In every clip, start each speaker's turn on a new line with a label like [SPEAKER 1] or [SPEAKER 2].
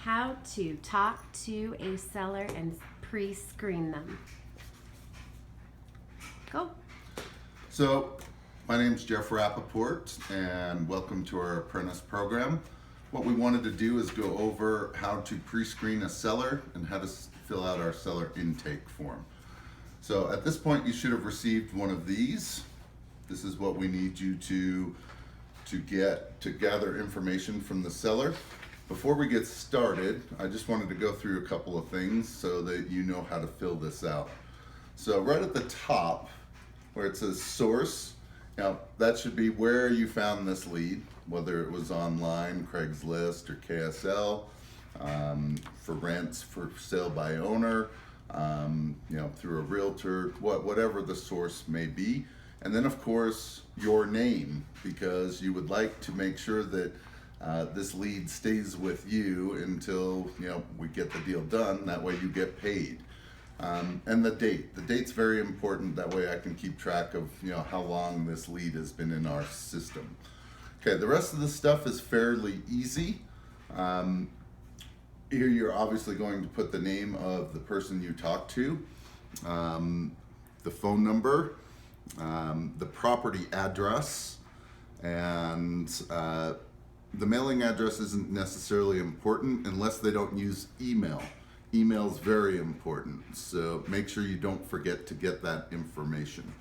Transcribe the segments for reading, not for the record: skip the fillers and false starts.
[SPEAKER 1] how to talk to a seller and pre-screen them. Go.
[SPEAKER 2] So, my name's Jeff Rappaport, and welcome to our apprentice program. What we wanted to do is go over how to pre-screen a seller and how to fill out our seller intake form. So at this point, you should have received one of these. This is what we need you to gather information from the seller. Before we get started, I just wanted to go through a couple of things so that you know how to fill this out. So right at the top, where it says source, now that should be where you found this lead, whether it was online, Craigslist, or KSL, for rents, for sale by owner, through a realtor, whatever the source may be. And then of course, your name, because you would like to make sure that this lead stays with you until we get the deal done. That way you get paid. And the date. The date's very important. That way I can keep track of how long this lead has been in our system. Okay, the rest of the stuff is fairly easy. Here you're obviously going to put the name of the person you talk to, the phone number, the property address, and the mailing address isn't necessarily important unless they don't use email. Email is very important, so make sure you don't forget to get that information.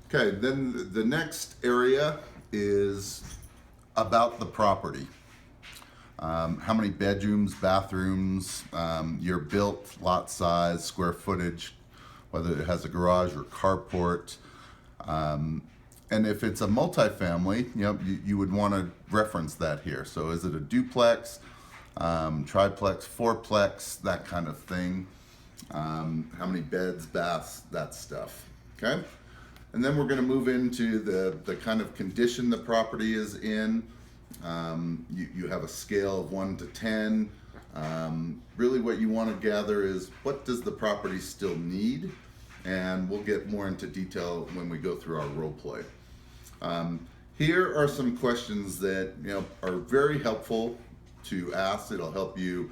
[SPEAKER 2] Okay, then the next area is about the property. How many bedrooms, bathrooms, your built lot size, square footage, whether it has a garage or carport. And if it's a multifamily, you would want to reference that here. So is it a duplex, triplex, fourplex, that kind of thing. How many beds, baths, that stuff, okay? And then we're gonna move into the kind of condition the property is in. You have a scale of 1 to 10. Really what you want to gather is what does the property still need? And we'll get more into detail when we go through our role play. Here are some questions that are very helpful to ask. It'll help you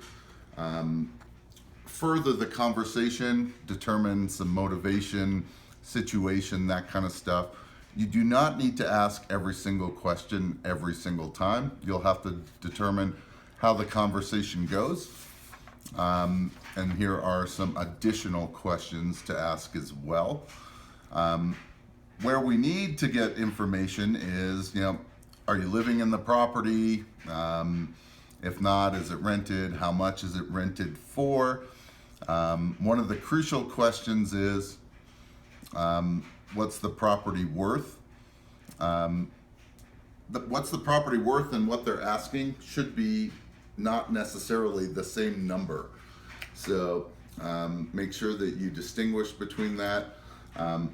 [SPEAKER 2] further the conversation, determine some motivation, situation, that kind of stuff. You do not need to ask every single question every single time. You'll have to determine how the conversation goes. And here are some additional questions to ask as well. Where we need to get information is, are you living in the property? If not, is it rented? How much is it rented for? One of the crucial questions is, what's the property worth? What's the property worth and what they're asking should be not necessarily the same number. So make sure that you distinguish between that.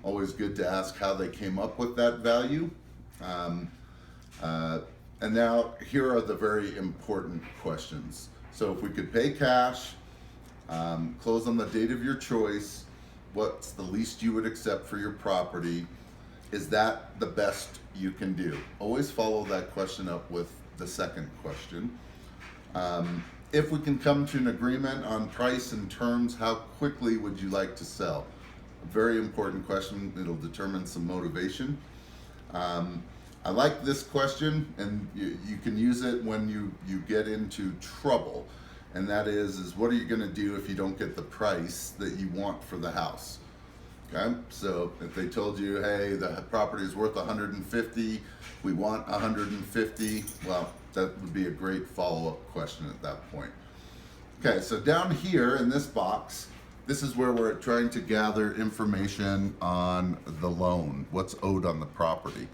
[SPEAKER 2] Always good to ask how they came up with that value. And now here are the very important questions. So if we could pay cash, close on the date of your choice, what's the least you would accept for your property? Is that the best you can do? Always follow that question up with the second question. If we can come to an agreement on price and terms, how quickly would you like to sell? A very important question. It'll determine some motivation. I like this question, and you can use it when you get into trouble. And that is what are you going to do if you don't get the price that you want for the house? Okay, so if they told you, hey, the property is worth 150, we want 150, well, that would be a great follow-up question at that point. Okay, so down here in this box, this is where we're trying to gather information on the loan, what's owed on the property.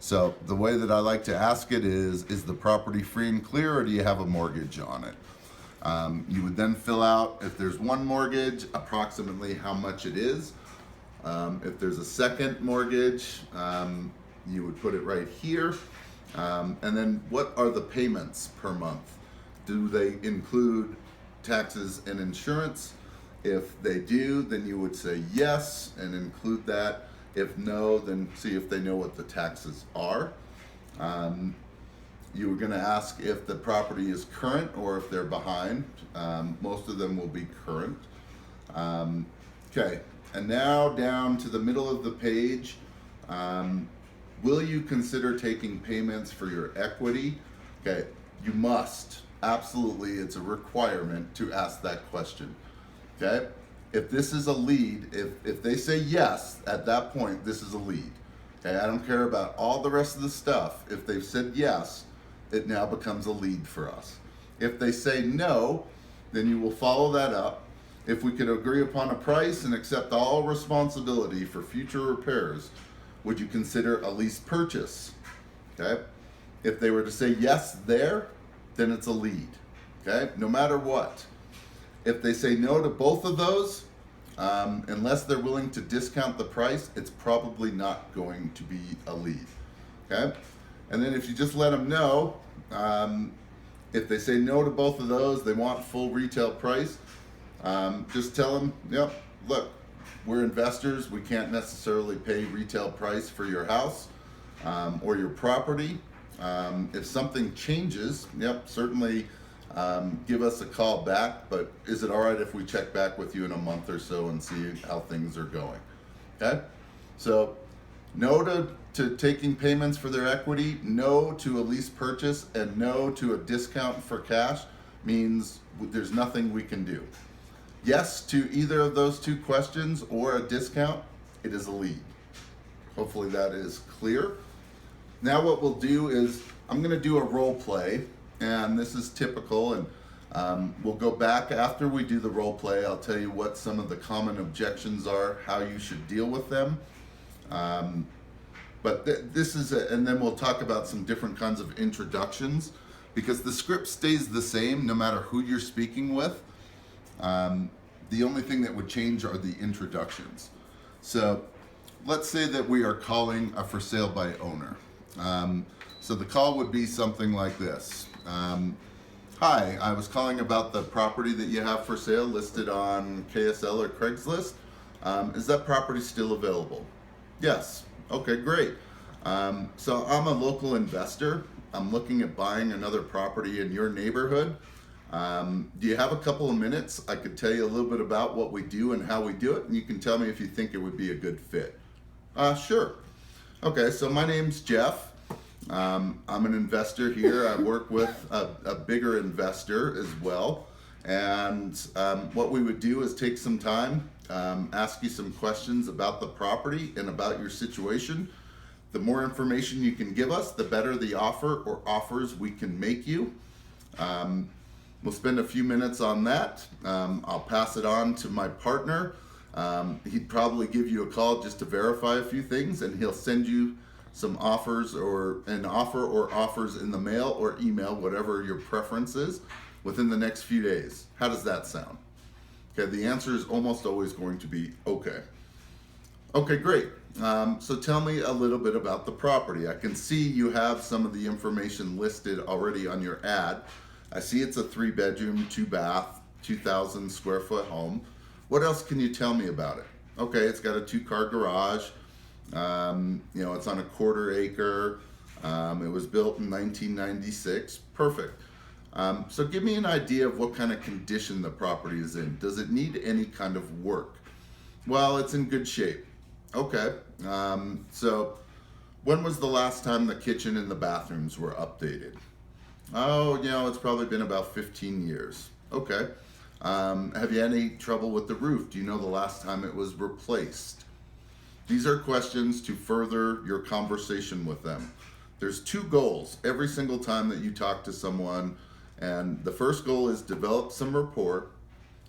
[SPEAKER 2] So the way that I like to ask it is the property free and clear, or do you have a mortgage on it? You would then fill out, if there's one mortgage, approximately how much it is. If there's a second mortgage, you would put it right here. And then what are the payments per month? Do they include taxes and insurance? If they do, then you would say yes and include that. If no, then see if they know what the taxes are. You were going to ask if the property is current or if they're behind. Most of them will be current. Okay, and now down to the middle of the page. Will you consider taking payments for your equity? Okay, you must. Absolutely, it's a requirement to ask that question. Okay, if this is a lead, if they say yes, at that point, this is a lead. Okay, I don't care about all the rest of the stuff. If they've said yes, it now becomes a lead for us. If they say no, then you will follow that up. If we could agree upon a price and accept all responsibility for future repairs, would you consider a lease purchase? Okay. If they were to say yes there, then it's a lead. Okay. No matter what. If they say no to both of those, unless they're willing to discount the price, it's probably not going to be a lead. Okay. And then if you just let them know, if they say no to both of those, they want full retail price, just tell them, yep, look, we're investors. We can't necessarily pay retail price for your house or your property. If something changes, yep, certainly give us a call back. But is it all right if we check back with you in a month or so and see how things are going? Okay, so no to taking payments for their equity, no to a lease purchase, and no to a discount for cash means there's nothing we can do. Yes to either of those two questions or a discount, it is a lead. Hopefully that is clear. Now what we'll do is I'm going to do a role play, and this is typical, and we'll go back after we do the role play. I'll tell you what some of the common objections are, how you should deal with them. But this is, and then we'll talk about some different kinds of introductions, because the script stays the same no matter who you're speaking with. The only thing that would change are the introductions. So let's say that we are calling a for sale by owner. So the call would be something like this. Hi, I was calling about the property that you have for sale listed on KSL or Craigslist. Is that property still available? Yes. Okay, great. So I'm a local investor. I'm looking at buying another property in your neighborhood. Do you have a couple of minutes? I could tell you a little bit about what we do and how we do it, and you can tell me if you think it would be a good fit. Sure. Okay, so my name's Jeff. I'm an investor here. I work with a bigger investor as well. And what we would do is take some time, ask you some questions about the property and about your situation. The more information you can give us, the better the offer or offers we can make you. We'll spend a few minutes on that. I'll pass it on to my partner. He'd probably give you a call just to verify a few things, and he'll send you some offers or an offer or offers in the mail or email, whatever your preference is, within the next few days. How does that sound? Okay, the answer is almost always going to be okay. Okay, great. So tell me a little bit about the property. I can see you have some of the information listed already on your ad. I see it's a 3-bedroom, 2-bath, 2,000 square foot home. What else can you tell me about it? Okay, it's got a 2-car garage. It's on a 1/4 acre. It was built in 1996. Perfect. So give me an idea of what kind of condition the property is in. Does it need any kind of work? Well, it's in good shape. Okay. So when was the last time the kitchen and the bathrooms were updated? Oh, it's probably been about 15 years. Okay. Have you had any trouble with the roof? Do you know the last time it was replaced? These are questions to further your conversation with them. There's 2 goals every single time that you talk to someone. And the first goal is develop some rapport.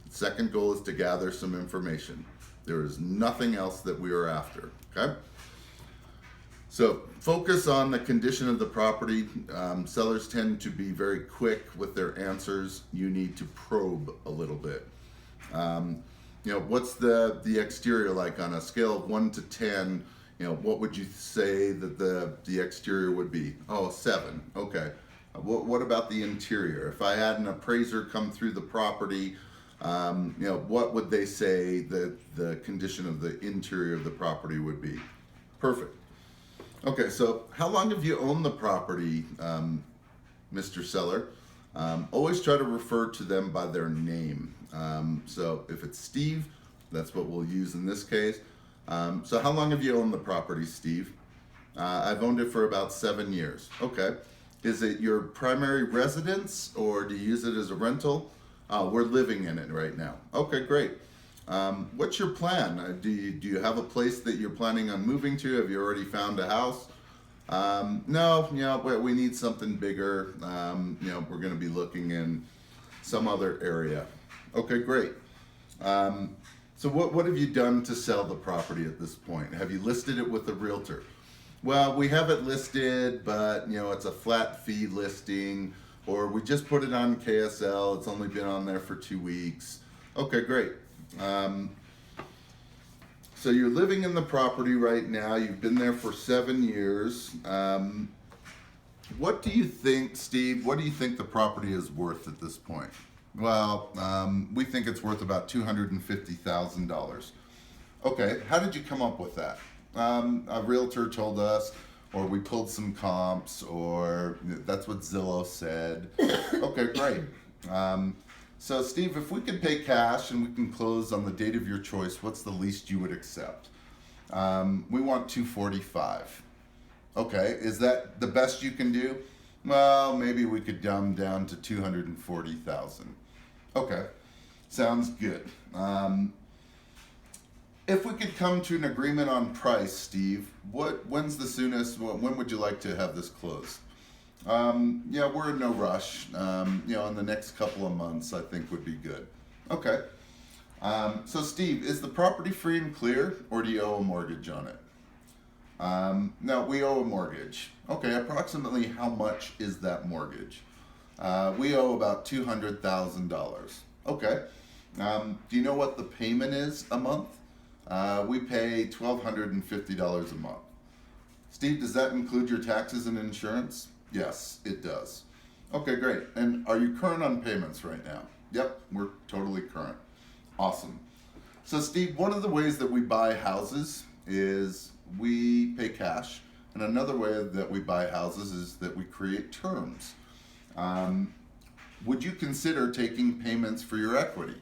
[SPEAKER 2] The second goal is to gather some information. There is nothing else that we are after, okay? So focus on the condition of the property. Sellers tend to be very quick with their answers. You need to probe a little bit. What's the exterior like on a scale of 1 to 10? What would you say that the exterior would be? Oh, 7. Okay. What about the interior? If I had an appraiser come through the property, what would they say that the condition of the interior of the property would be? Perfect. Okay, so how long have you owned the property Mr. Seller, always try to refer to them by their name. So if it's Steve, that's what we'll use in this case. So how long have you owned the property, Steve? I've owned it for about 7 years. Okay. Is it your primary residence or do you use it as a rental? We're living in it right now. Okay, great. What's your plan? Do you have a place that you're planning on moving to? Have you already found a house? No, we need something bigger. We're going to be looking in some other area. Okay, great. So what have you done to sell the property at this point? Have you listed it with a realtor? Well, we have it listed, but it's a flat fee listing, or we just put it on KSL. It's only been on there for 2 weeks. Okay, great. So you're living in the property right now. You've been there for 7 years. What do you think, Steve? What do you think the property is worth at this point? Well, we think it's worth about $250,000. Okay, how did you come up with that? A realtor told us, or we pulled some comps, or that's what Zillow said. Okay, great. So Steve, if we could pay cash and we can close on the date of your choice, what's the least you would accept? We want $245,000. Okay, is that the best you can do? Well, maybe we could dumb down to $240,000. Okay, sounds good. If we could come to an agreement on price, Steve, when's the soonest? When would you like to have this closed? We're in no rush. In the next couple of months, I think would be good. Okay. So Steve, is the property free and clear, or do you owe a mortgage on it? No, we owe a mortgage. Okay, approximately how much is that mortgage? We owe about $200,000. Okay. Do you know what the payment is a month? We pay $1,250 a month. Steve, does that include your taxes and insurance? Yes, it does. Okay, great. And are you current on payments right now? Yep, we're totally current. Awesome. So Steve, one of the ways that we buy houses is we pay cash. And another way that we buy houses is that we create terms. Would you consider taking payments for your equity?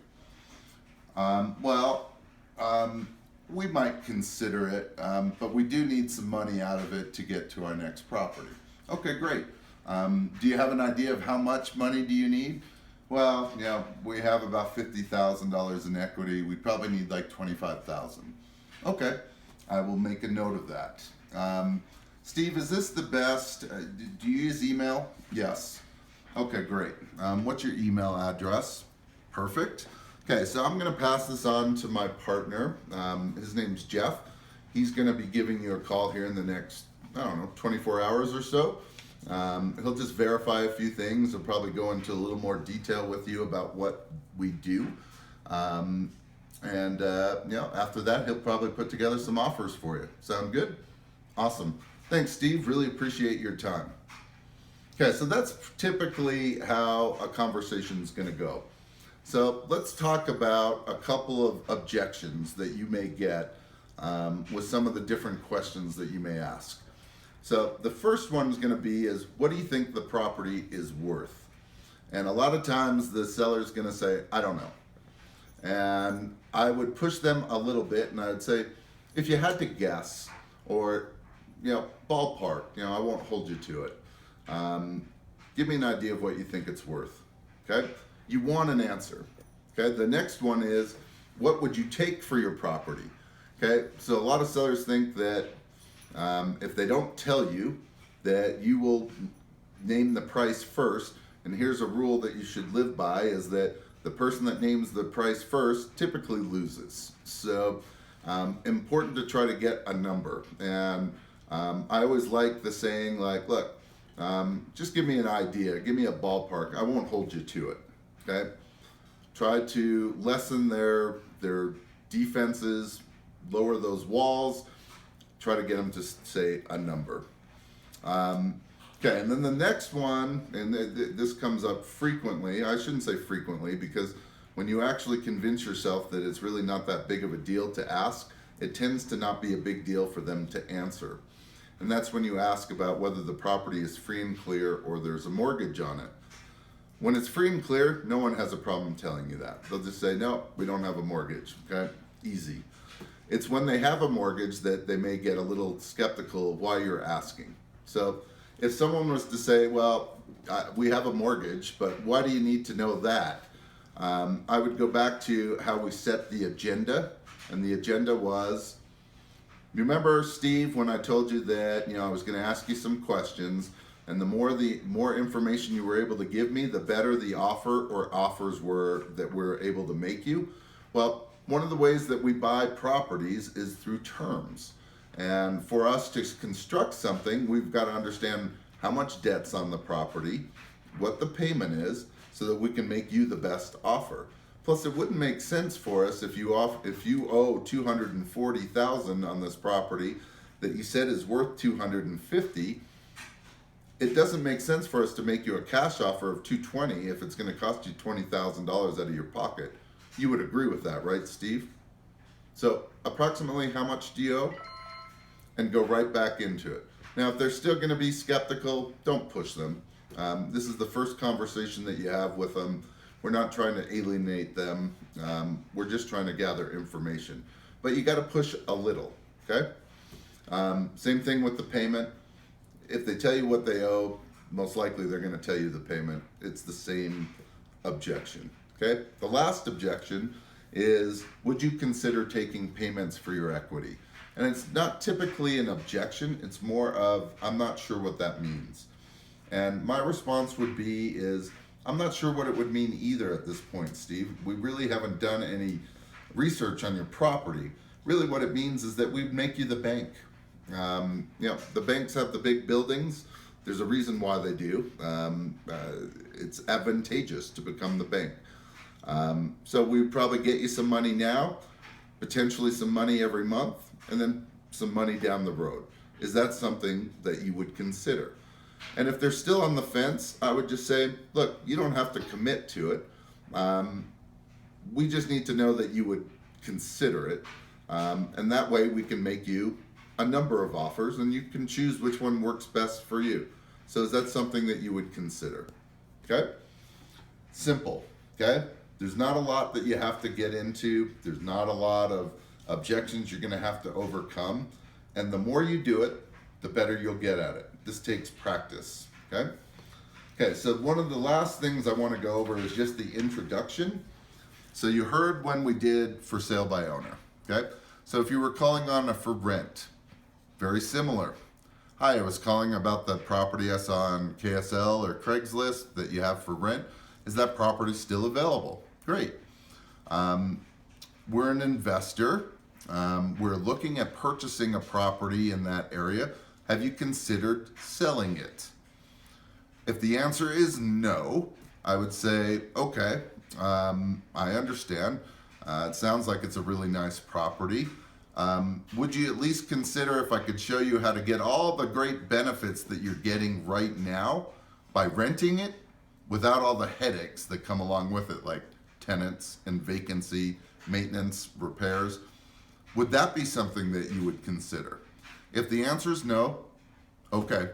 [SPEAKER 2] We might consider it, but we do need some money out of it to get to our next property. Okay, great. Do you have an idea of how much money do you need? Well, we have about $50,000 in equity. We probably need like $25,000. Okay, I will make a note of that. Steve, is this the best? Do you use email? Yes. Okay, great. What's your email address? Perfect. Okay, so I'm going to pass this on to my partner. His name's Jeff. He's going to be giving you a call here in the next, 24 hours or so. He'll just verify a few things. He'll probably go into a little more detail with you about what we do. After that, he'll probably put together some offers for you. Sound good? Awesome. Thanks, Steve. Really appreciate your time. Okay, so that's typically how a conversation is going to go. So let's talk about a couple of objections that you may get with some of the different questions that you may ask. So the first one is going to be is, what do you think the property is worth? And a lot of times the seller is going to say, I don't know. And I would push them a little bit and I would say, if you had to guess or, ballpark, I won't hold you to it. Give me an idea of what you think it's worth. Okay? You want an answer. Okay? The next one is, what would you take for your property? Okay? So a lot of sellers think that if they don't tell you, that you will name the price first. And here's a rule that you should live by, is that the person that names the price first typically loses. So important to try to get a number. And I always like the saying, like, look, just give me an idea, give me a ballpark. I won't hold you to it. Okay? Try to lessen their defenses, lower those walls, try to get them to say a number. Okay, and then the next one, and this comes up frequently. I shouldn't say frequently, because when you actually convince yourself that it's really not that big of a deal to ask, it tends to not be a big deal for them to answer. and that's when you ask about whether the property is free and clear or there's a mortgage on it. When it's free and clear, no one has a problem telling you that. They'll just say, no, we don't have a mortgage, okay? Easy. It's when they have a mortgage that they may get a little skeptical of why you're asking. So if someone was to say, well, we have a mortgage, but why do you need to know that? I would go back to how we set the agenda, and the agenda was, remember, Steve, when I told you that I was going to ask you some questions, and the more information you were able to give me, the better the offer or offers were that we're able to make you. Well, one of the ways that we buy properties is through terms. And for us to construct something, we've got to understand how much debt's on the property, what the payment is, so that we can make you the best offer. Plus, it wouldn't make sense for us if you owe $240,000 on this property that you said is worth $250,000. It doesn't make sense for us to make you a cash offer of $220,000 if it's going to cost you $20,000 out of your pocket. You would agree with that, right, Steve? So, approximately how much do you owe? And go right back into it. Now, if they're still going to be skeptical, don't push them. This is the first conversation that you have with them. We're not trying to alienate them. We're just trying to gather information. But you got to push a little, okay? Same thing with the payment. If they tell you what they owe, most likely they're going to tell you the payment. It's the same objection, okay? The last objection is, would you consider taking payments for your equity? And it's not typically an objection. It's more of, I'm not sure what that means. And my response would be I'm not sure what it would mean either at this point, Steve. We really haven't done any research on your property. Really what it means is that we'd make you the bank. The banks have the big buildings. There's a reason why they do. It's advantageous to become the bank. So we'd probably get you some money now, potentially some money every month, and then some money down the road. Is that something that you would consider? And if they're still on the fence, I would just say, look, you don't have to commit to it. We just need to know that you would consider it. And that way we can make you a number of offers and you can choose which one works best for you. So is that something that you would consider? Okay? Simple, okay? There's not a lot that you have to get into. There's not a lot of objections you're gonna have to overcome. And the more you do it, the better you'll get at it. This takes practice, okay? Okay, so one of the last things I want to go over is just the introduction. So you heard when we did for sale by owner, okay? So if you were calling on a for rent, very similar. Hi, I was calling about the property I saw on KSL or Craigslist that you have for rent. Is that property still available? Great. We're an investor. We're looking at purchasing a property in that area. Have you considered selling it? If the answer is no, I would say, okay, I understand. It sounds like it's a really nice property. Would you at least consider if I could show you how to get all the great benefits that you're getting right now by renting it without all the headaches that come along with it, like tenants and vacancy, maintenance, repairs? Would that be something that you would consider? If the answer is no, okay,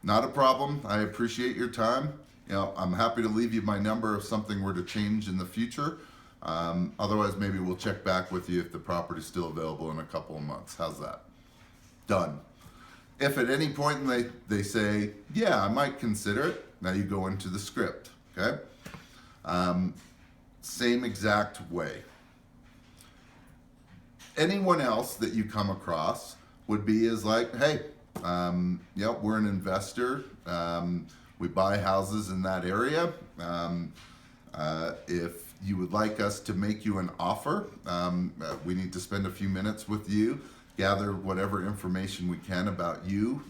[SPEAKER 2] not a problem. I appreciate your time. I'm happy to leave you my number if something were to change in the future. Otherwise, maybe we'll check back with you if the property's still available in a couple of months. How's that? Done. If at any point they say, yeah, I might consider it, now you go into the script, okay? Same exact way. Anyone else that you come across would be like, hey, we're an investor. We buy houses in that area. If you would like us to make you an offer, we need to spend a few minutes with you, gather whatever information we can about you,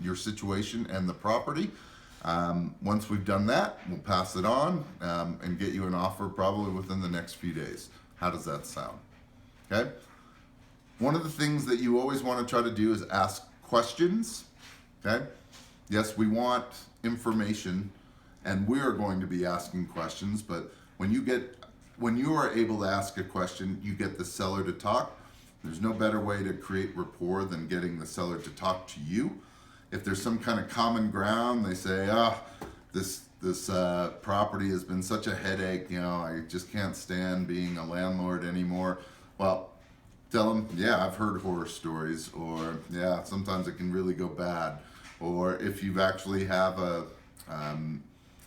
[SPEAKER 2] your situation and the property. Once we've done that, we'll pass it on and get you an offer probably within the next few days. How does that sound? Okay? One of the things that you always want to try to do is ask questions, okay? Yes, we want information and we're going to be asking questions, but when you are able to ask a question, you get the seller to talk. There's no better way to create rapport than getting the seller to talk to you. If there's some kind of common ground, they say, this property has been such a headache, I just can't stand being a landlord anymore. Well, tell them, yeah, I've heard horror stories, or yeah, sometimes it can really go bad. Or if you actually have a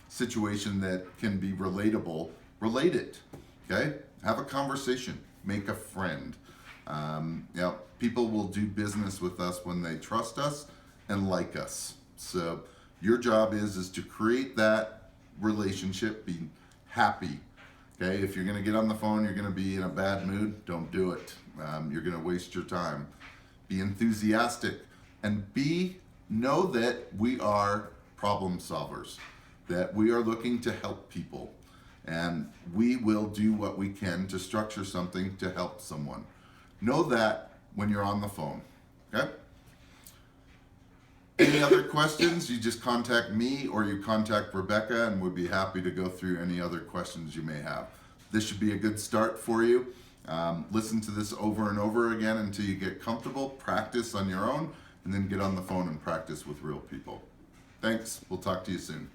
[SPEAKER 2] situation that can be relatable, relate it, okay? Have a conversation, make a friend. People will do business with us when they trust us and like us. So your job is to create that relationship, be happy. Okay, if you're gonna get on the phone, you're gonna be in a bad mood, don't do it. You're gonna waste your time. Be enthusiastic and know that we are problem solvers, that we are looking to help people, and we will do what we can to structure something to help someone. Know that when you're on the phone, okay? Any other questions, you just contact me or you contact Rebecca, and we'd be happy to go through any other questions you may have. This should be a good start for you. Listen to this over and over again until you get comfortable, practice on your own, and then get on the phone and practice with real people. Thanks, we'll talk to you soon.